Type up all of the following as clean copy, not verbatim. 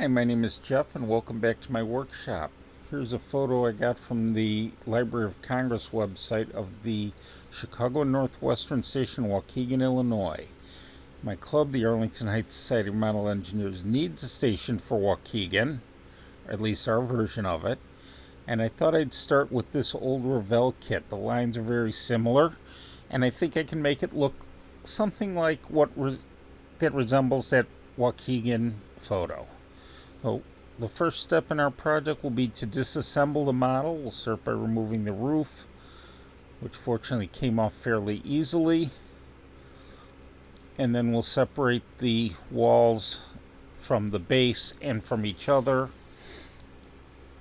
Hi, my name is Jeff and welcome back to my workshop. Here's a photo I got from the Library of Congress website of the Chicago Northwestern station, Waukegan, Illinois. My club, the Arlington Heights Society of Model Engineers, needs a station for Waukegan, or at least our version of it. And I thought I'd start with this old Revell kit. The lines are very similar, and I think I can make it look something like that resembles that Waukegan photo. So the first step in our project will be to disassemble the model. We'll start by removing the roof, which fortunately came off fairly easily. And then we'll separate the walls from the base and from each other.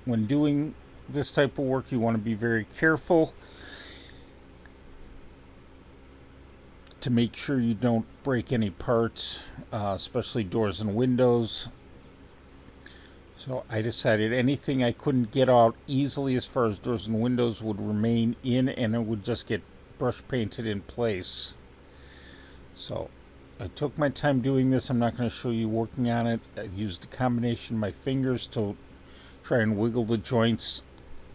When doing this type of work, you want to be very careful to make sure you don't break any parts, especially doors and windows. So I decided anything I couldn't get out easily as far as doors and windows would remain in, and it would just get brush painted in place. So I took my time doing this. I'm not going to show you working on it. I used a combination of my fingers to try and wiggle the joints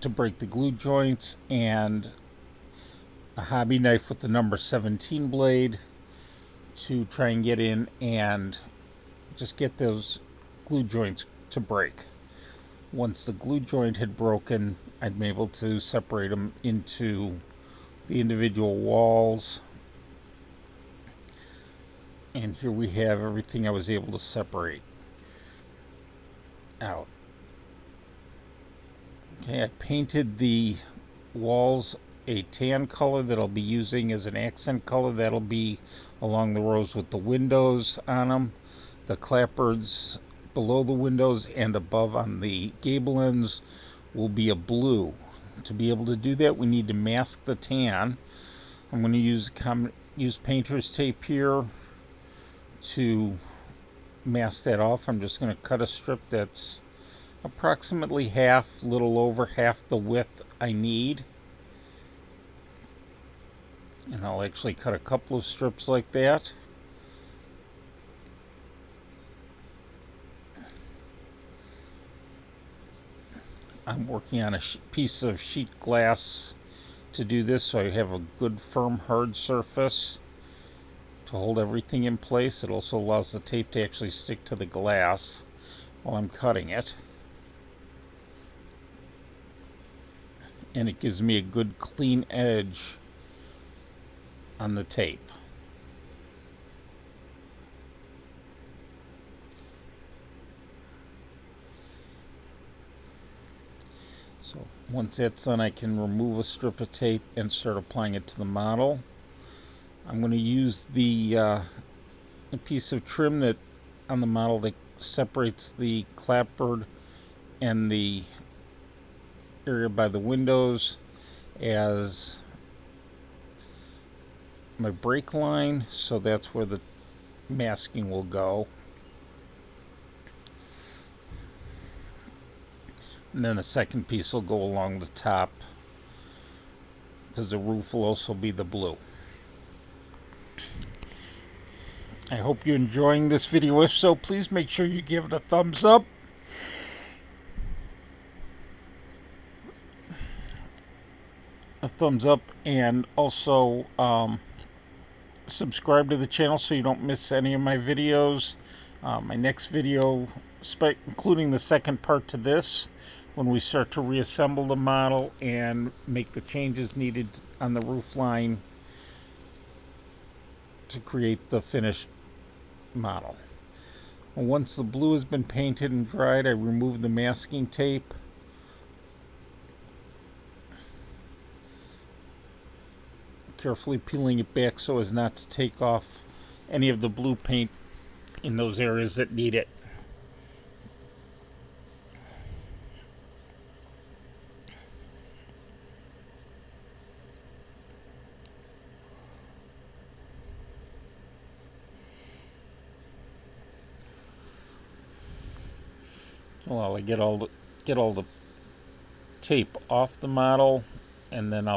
to break the glue joints, and a hobby knife with the number 17 blade to try and get in and just get those glue joints to break. Once the glue joint had broken, I'd be able to separate them into the individual walls. And here we have everything I was able to separate out. Okay, I painted the walls a tan color that I'll be using as an accent color. That'll be along the rows with the windows on them. The clapboards below the windows and above on the gable ends will be a blue. To be able to do that, we need to mask the tan. I'm going to use painter's tape here to mask that off. I'm just going to cut a strip that's approximately half, little over half the width I need. And I'll actually cut a couple of strips like that. I'm working on a piece of sheet glass to do this, so I have a good firm hard surface to hold everything in place. It also allows the tape to actually stick to the glass while I'm cutting it. And it gives me a good clean edge on the tape. So once that's done, I can remove a strip of tape and start applying it to the model. I'm going to use a piece of trim that on the model that separates the clapboard and the area by the windows as my break line, so that's where the masking will go. And then a second piece will go along the top, because the roof will also be the blue. I hope you're enjoying this video. If so, please make sure you give it a thumbs up. And also subscribe to the channel so you don't miss any of my videos. My next video, including the second part to this, when we start to reassemble the model and make the changes needed on the roof line to create the finished model. Once the blue has been painted and dried, I remove the masking tape. Carefully peeling it back so as not to take off any of the blue paint in those areas that need it. Well, I get all the tape off the model, and then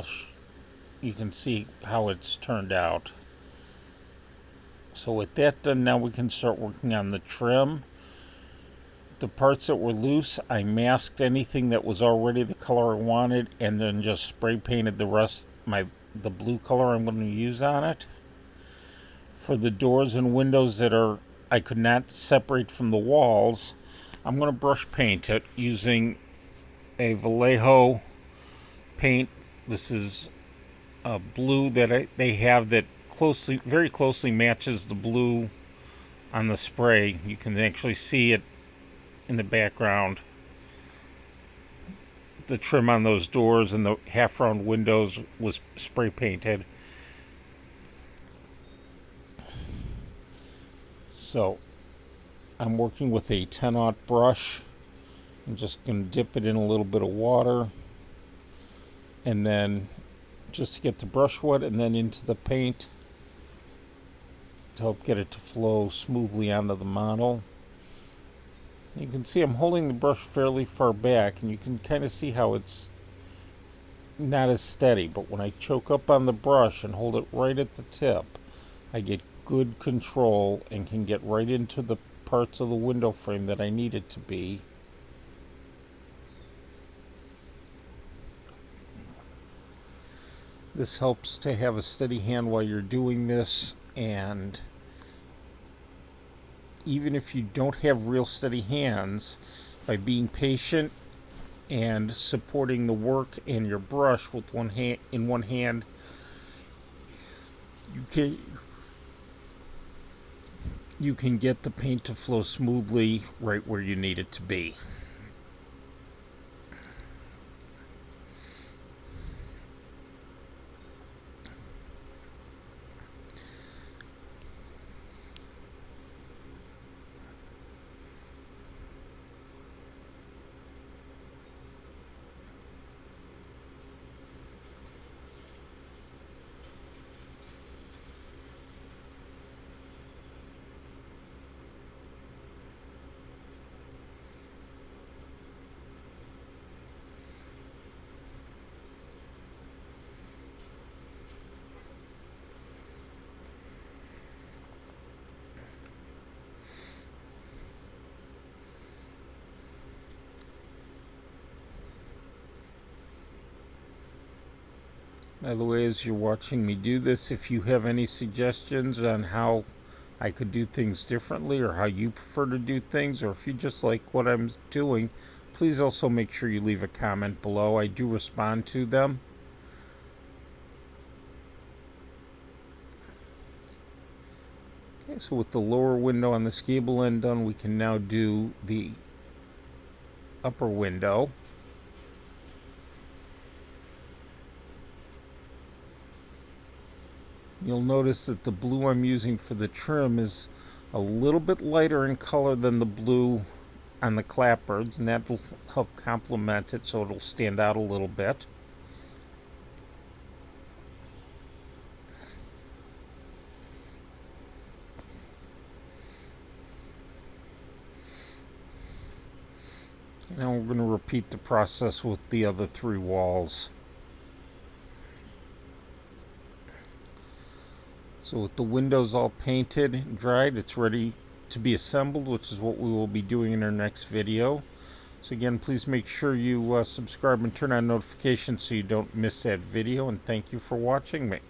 you can see how it's turned out. So with that done, now we can start working on the trim. The parts that were loose, I masked anything that was already the color I wanted and then just spray painted the rest, the blue color I'm going to use on it. For the doors and windows that I could not separate from the walls, I'm going to brush paint it using a Vallejo paint. This is a blue that they have that very closely matches the blue on the spray. You can actually see it in the background. The trim on those doors and the half-round windows was spray painted. So I'm working with a 10-aught brush. I'm just going to dip it in a little bit of water and then just to get the brush wet and then into the paint to help get it to flow smoothly onto the model. You can see I'm holding the brush fairly far back, and you can kind of see how it's not as steady, but when I choke up on the brush and hold it right at the tip, I get good control and can get right into the parts of the window frame that I need it to be. This helps to have a steady hand while you're doing this, and even if you don't have real steady hands, by being patient and supporting the work and your brush with one hand, you can get the paint to flow smoothly right where you need it to be. By the way, as you're watching me do this, if you have any suggestions on how I could do things differently or how you prefer to do things, or if you just like what I'm doing, please also make sure you leave a comment below. I do respond to them. Okay, so with the lower window on this gable end done, we can now do the upper window. You'll notice that the blue I'm using for the trim is a little bit lighter in color than the blue on the clapboards, and that will help complement it so it'll stand out a little bit. Now we're going to repeat the process with the other three walls. So with the windows all painted and dried, it's ready to be assembled, which is what we will be doing in our next video. So again, please make sure you subscribe and turn on notifications so you don't miss that video, and thank you for watching.